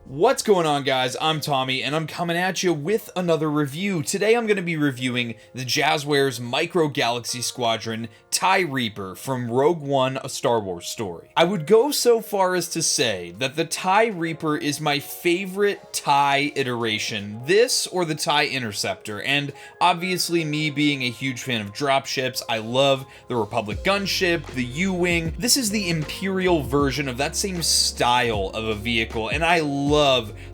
What's going on, guys? I'm Tommy, and I'm coming at you with another review. Today I'm going to be reviewing the Jazwares Micro Galaxy Squadron TIE Reaper from Rogue One: A Star Wars Story. I would go so far as to say that the TIE Reaper is my favorite TIE iteration, this or the TIE Interceptor, and obviously me being a huge fan of dropships, I love the Republic gunship, the U-Wing. This is the Imperial version of that same style of a vehicle, and I love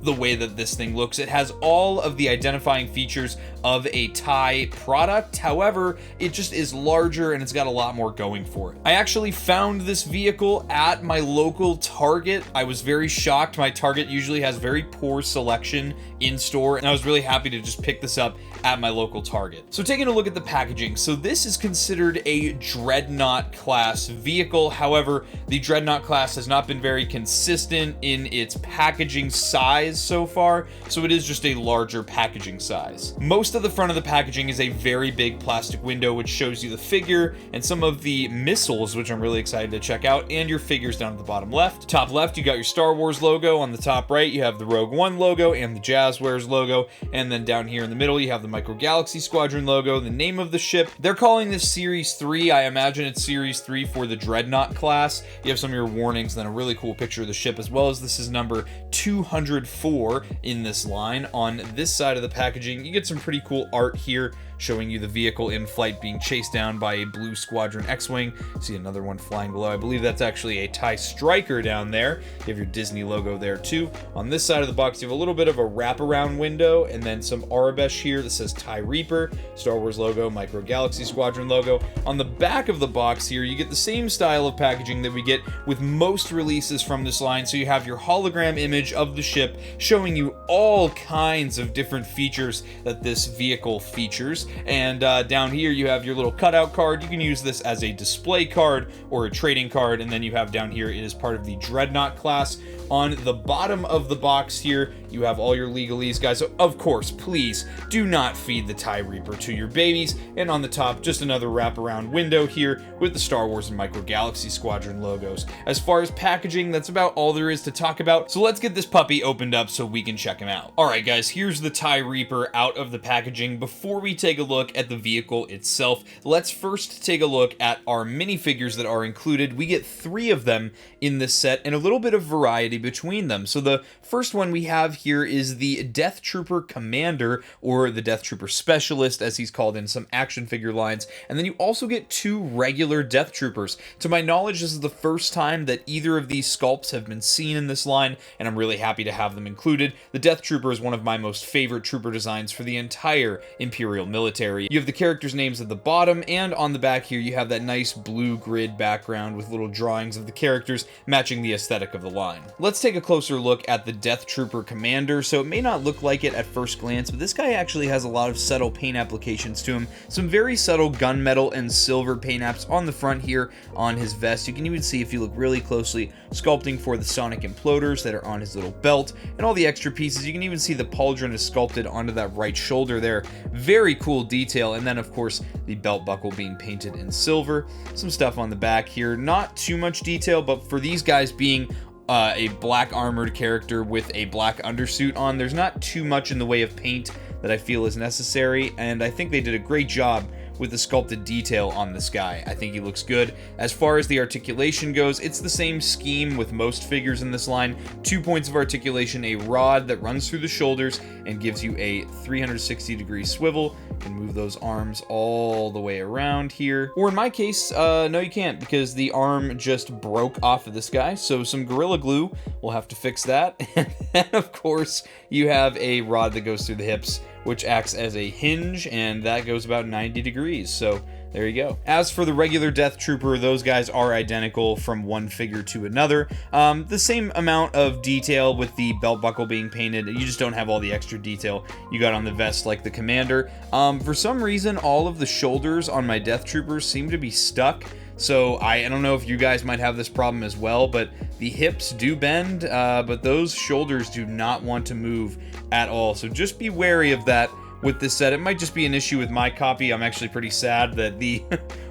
the way that this thing looks. It has all of the identifying features of a TIE product, however, it just is larger and it's got a lot more going for it. I actually found this vehicle at my local Target. I was very shocked. My Target usually has very poor selection in store, and I was really happy to just pick this up at my local Target. So taking a look at the packaging, so this is considered a Dreadnought class vehicle. However, the Dreadnought class has not been very consistent in its packaging size so far, so it is just a larger packaging size. Most of the front of the packaging is a very big plastic window which shows you the figure and some of the missiles, which I'm really excited to check out, and your figures down at the bottom left. Top left, you got your Star Wars logo. On the top right, you have the Rogue One logo and the Jazwares logo, and then down here in the middle, you have the Micro Galaxy Squadron logo, the name of the ship. They're calling this Series 3. I imagine it's Series 3 for the Dreadnought class. You have some of your warnings, then a really cool picture of the ship, as well as this is number 204 in this line. On this side of the packaging, you get some pretty cool art here showing you the vehicle in flight being chased down by a blue Squadron X-Wing. See another one flying below. I believe that's actually a TIE Striker down there. You have your Disney logo there too. On this side of the box, you have a little bit of a wraparound window and then some Arabesh here that says TIE Reaper, Star Wars logo, Micro Galaxy Squadron logo. On the back of the box here, you get the same style of packaging that we get with most releases from this line. So you have your hologram image of the ship showing you all kinds of different features that this vehicle features. And down here you have your little cutout card. You can use this as a display card or a trading card, and then you have down here, it is part of the Dreadnought class. On the bottom of the box here, you have all your legalese, guys. So of course, please do not feed the TIE Reaper to your babies. And on the top, just another wraparound window here with the Star Wars and Micro Galaxy Squadron logos. As far as packaging, that's about all there is to talk about. So let's get this puppy opened up so we can check him out. All right, guys, here's the TIE Reaper out of the packaging. Before we take a look at the vehicle itself, let's first take a look at our minifigures that are included. We get 3 of them in this set and a little bit of variety between them. So the first one we have here is the Death Trooper Commander, or the Death Trooper Specialist as he's called in some action figure lines, and then you also get 2 regular Death Troopers. To my knowledge, this is the first time that either of these sculpts have been seen in this line, and I'm really happy to have them included. The Death Trooper is one of my most favorite trooper designs for the entire Imperial military. You have the characters' names at the bottom, and on the back here you have that nice blue grid background with little drawings of the characters matching the aesthetic of the line. Let's take a closer look at the Death Trooper Commander. So it may not look like it at first glance, but this guy actually has a lot of subtle paint applications to him. Some very subtle gunmetal and silver paint apps on the front here on his vest. You can even see, if you look really closely, sculpting for the sonic imploders that are on his little belt and all the extra pieces. You can even see the pauldron is sculpted onto that right shoulder there. Very cool detail. And then of course the belt buckle being painted in silver. Some stuff on the back here, not too much detail, but for these guys being a black armored character with a black undersuit on, there's not too much in the way of paint that I feel is necessary, and I think they did a great job with the sculpted detail on this guy. I think he looks good. As far as the articulation goes, it's the same scheme with most figures in this line. 2 points of articulation, a rod that runs through the shoulders and gives you a 360-degree swivel. You can move those arms all the way around here. Or in my case, no you can't, because the arm just broke off of this guy, so some Gorilla Glue, we'll have to fix that. And then of course, you have a rod that goes through the hips, which acts as a hinge, and that goes about 90 degrees. So there you go. As for the regular Death Trooper, those guys are identical from one figure to another. The same amount of detail with the belt buckle being painted. You just don't have all the extra detail you got on the vest like the Commander. For some reason, all of the shoulders on my Death Troopers seem to be stuck. So I don't know if you guys might have this problem as well, but the hips do bend, but those shoulders do not want to move at all. So just be wary of that with this set. It might just be an issue with my copy. I'm actually pretty sad that the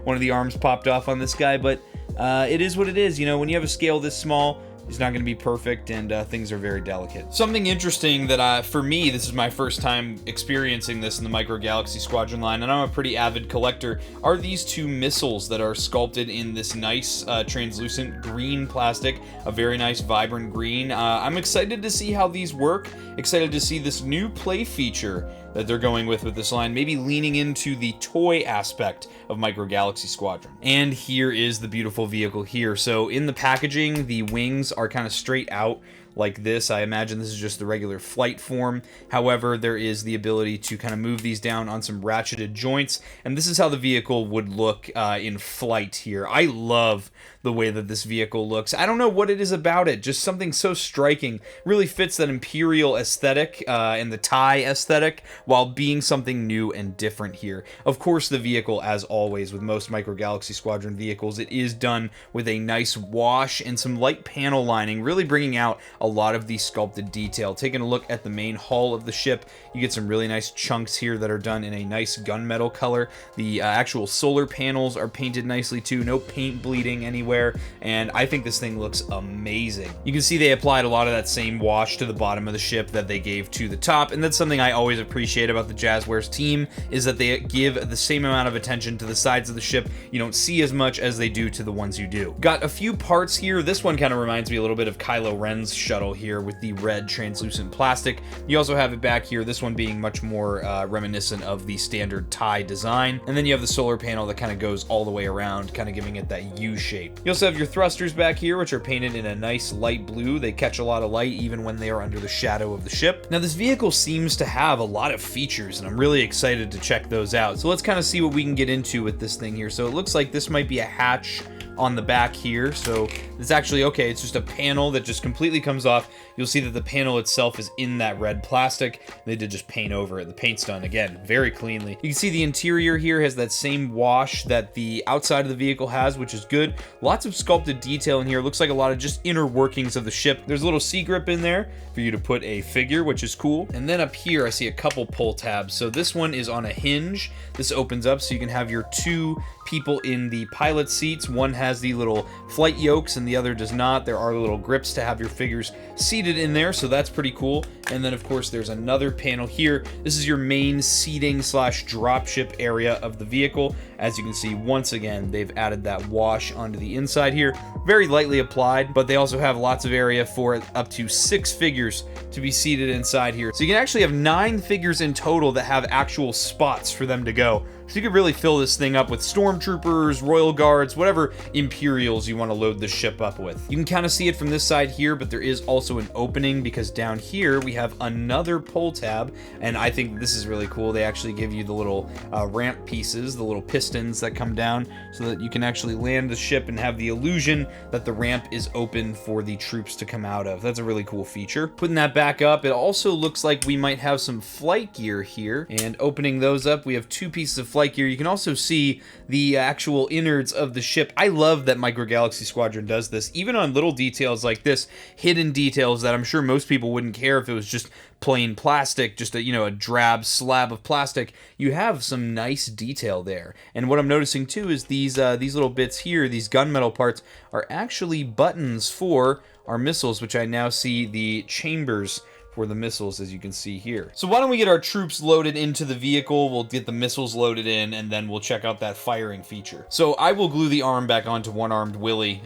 one of the arms popped off on this guy, but it is what it is. You know, when you have a scale this small, it's not going to be perfect, and things are very delicate. Something interesting that for me, this is my first time experiencing this in the Micro Galaxy Squadron line, and I'm a pretty avid collector, are these two missiles that are sculpted in this nice translucent green plastic, a very nice vibrant green. I'm excited to see how these work, excited to see this new play feature that they're going with this line, maybe leaning into the toy aspect of Micro Galaxy Squadron. And here is the beautiful vehicle here. So in the packaging, the wings are kind of straight out like this. I imagine this is just the regular flight form. However, there is the ability to kind of move these down on some ratcheted joints, and this is how the vehicle would look in flight here. I love the way that this vehicle looks. I don't know what it is about it, just something so striking. Really fits that Imperial aesthetic and the TIE aesthetic while being something new and different here. Of course, the vehicle, as always with most Micro Galaxy Squadron vehicles, it is done with a nice wash and some light panel lining, really bringing out a lot of the sculpted detail. Taking a look at the main hull of the ship, you get some really nice chunks here that are done in a nice gunmetal color. The actual solar panels are painted nicely too, no paint bleeding anywhere, and I think this thing looks amazing. You can see they applied a lot of that same wash to the bottom of the ship that they gave to the top, and that's something I always appreciate about the Jazwares team, is that they give the same amount of attention to the sides of the ship. You don't see as much as they do to the ones you do. Got a few parts here. This one kind of reminds me a little bit of Kylo Ren's shuttle here with the red translucent plastic. You also have it back here, this one being much more reminiscent of the standard TIE design. And then you have the solar panel that kind of goes all the way around, kind of giving it that U shape. You also have your thrusters back here, which are painted in a nice light blue. They catch a lot of light even when they are under the shadow of the ship. Now this vehicle seems to have a lot of features, and I'm really excited to check those out. So let's kind of see what we can get into with this thing here. So it looks like this might be a hatch on the back here. So it's actually, okay, it's just a panel that just completely comes off. You'll see that the panel itself is in that red plastic. They did just paint over it. The paint's done, again, very cleanly. You can see the interior here has that same wash that the outside of the vehicle has, which is good. Lots of sculpted detail in here. Looks like a lot of just inner workings of the ship. There's a little C-grip in there for you to put a figure, which is cool. And then up here, I see a couple pull tabs. So this one is on a hinge. This opens up so you can have your two people in the pilot seats. One has the little flight yokes and the other does not. There are little grips to have your figures seated in there, so that's pretty cool. And then of course there's another panel here. This is your main seating slash dropship area of the vehicle. As you can see, once again, they've added that wash onto the inside here. Very lightly applied, but they also have lots of area for up to 6 figures to be seated inside here. So you can actually have 9 figures in total that have actual spots for them to go. So you could really fill this thing up with stormtroopers, royal guards, whatever Imperials you want to load the ship up with. You can kind of see it from this side here, but there is also an opening because down here we have another pull tab, and I think this is really cool. They actually give you the little ramp pieces, the little pistons that come down so that you can actually land the ship and have the illusion that the ramp is open for the troops to come out of. That's a really cool feature. Putting that back up, it also looks like we might have some flight gear here, and opening those up, we have 2 pieces of flight gear. You can also see the actual innards of the ship. I love that Micro Galaxy Squadron does this, even on little details like this, hidden details that I'm sure most people wouldn't care if it was just plain plastic, just a, you know, a drab slab of plastic. You have some nice detail there. And what I'm noticing too is these little bits here, these gunmetal parts, are actually buttons for our missiles, which I now see the chambers for the missiles, as you can see here. So why don't we get our troops loaded into the vehicle, we'll get the missiles loaded in, and then we'll check out that firing feature. So I will glue the arm back onto one-armed Willie,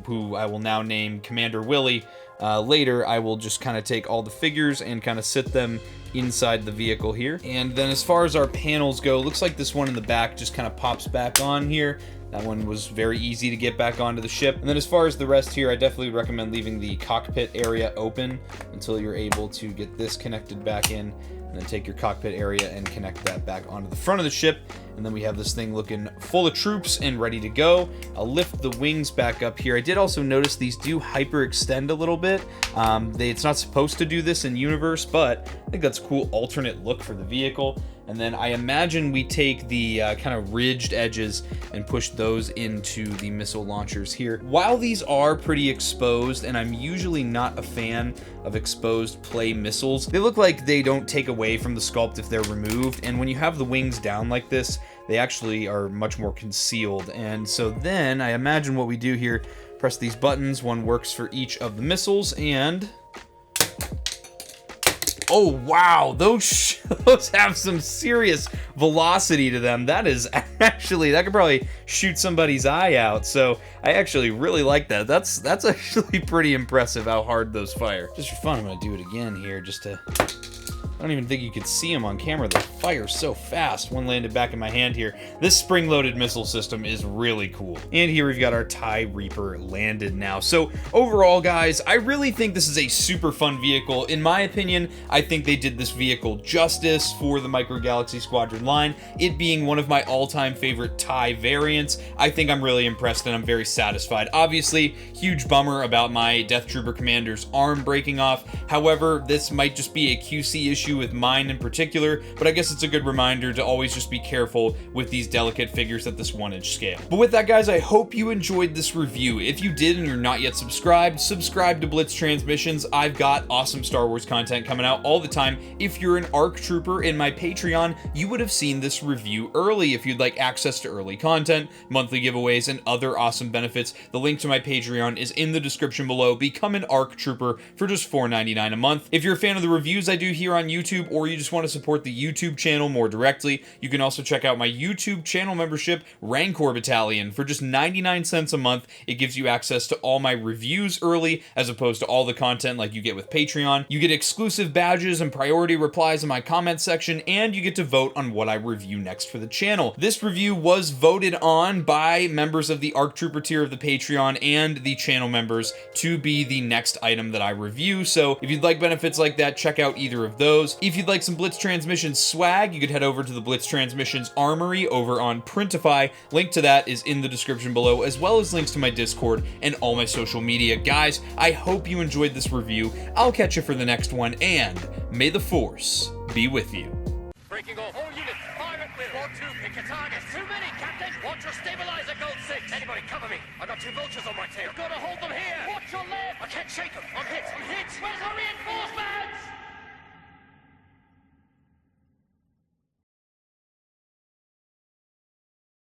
who I will now name Commander Willie. Later, I will just kind of take all the figures and kind of sit them inside the vehicle here. And then as far as our panels go, looks like this one in the back just kind of pops back on here. That one was very easy to get back onto the ship. And then as far as the rest here, I definitely recommend leaving the cockpit area open until you're able to get this connected back in, and then take your cockpit area and connect that back onto the front of the ship. And then we have this thing looking full of troops and ready to go. I'll lift the wings back up here. I did also notice these do hyperextend a little bit. It's not supposed to do this in universe, but I think that's a cool alternate look for the vehicle. And then I imagine we take the kind of ridged edges and push those into the missile launchers here. While these are pretty exposed, and I'm usually not a fan of exposed play missiles, they look like they don't take away from the sculpt if they're removed. And when you have the wings down like this, they actually are much more concealed. And so then I imagine what we do here, press these buttons, one works for each of the missiles, and oh wow, those have some serious velocity to them. That is actually, that could probably shoot somebody's eye out. So I actually really like that. That's actually pretty impressive how hard those fire. Just for fun, I'm gonna do it again here just to, I don't even think you could see them on camera. They fire so fast. One landed back in my hand here. This spring-loaded missile system is really cool. And here we've got our TIE Reaper landed now. So overall, guys, I really think this is a super fun vehicle. In my opinion, I think they did this vehicle justice for the Micro Galaxy Squadron line. It being one of my all-time favorite TIE variants, I think I'm really impressed and I'm very satisfied. Obviously, huge bummer about my Death Trooper commander's arm breaking off. However, this might just be a QC issue with mine in particular, but I guess it's a good reminder to always just be careful with these delicate figures at this 1-inch scale. But with that, guys, I hope you enjoyed this review. If you did and you're not yet subscribed, subscribe to Blitz Transmissions. I've got awesome Star Wars content coming out all the time. If you're an ARC Trooper in my Patreon, you would have seen this review early. If you'd like access to early content, monthly giveaways, and other awesome benefits, the link to my Patreon is in the description below. Become an ARC Trooper for just $4.99 a month. If you're a fan of the reviews I do here on YouTube, or you just want to support the YouTube channel more directly, you can also check out my YouTube channel membership, Rancor Battalion, for just 99 cents a month. It gives you access to all my reviews early, as opposed to all the content like you get with Patreon. You get exclusive badges and priority replies in my comment section, and you get to vote on what I review next for the channel. This review was voted on by members of the ARC Trooper tier of the Patreon and the channel members to be the next item that I review, so if you'd like benefits like that, check out either of those. If you'd like some Blitz Transmissions swag, you could head over to the Blitz Transmissions Armory over on Printify. Link to that is in the description below, as well as links to my Discord and all my social media. Guys, I hope you enjoyed this review. I'll catch you for the next one, and may the Force be with you. Breaking off. All units, fire at will. 4-2, pick your targets. Too many, Captain. Watch your stabilizer, Gold 6. Anybody cover me. I got 2 vultures on my tail. Gotta hold them here. Watch your left. I can't shake them. I'm hit. I'm hit. Where's our reinforcement?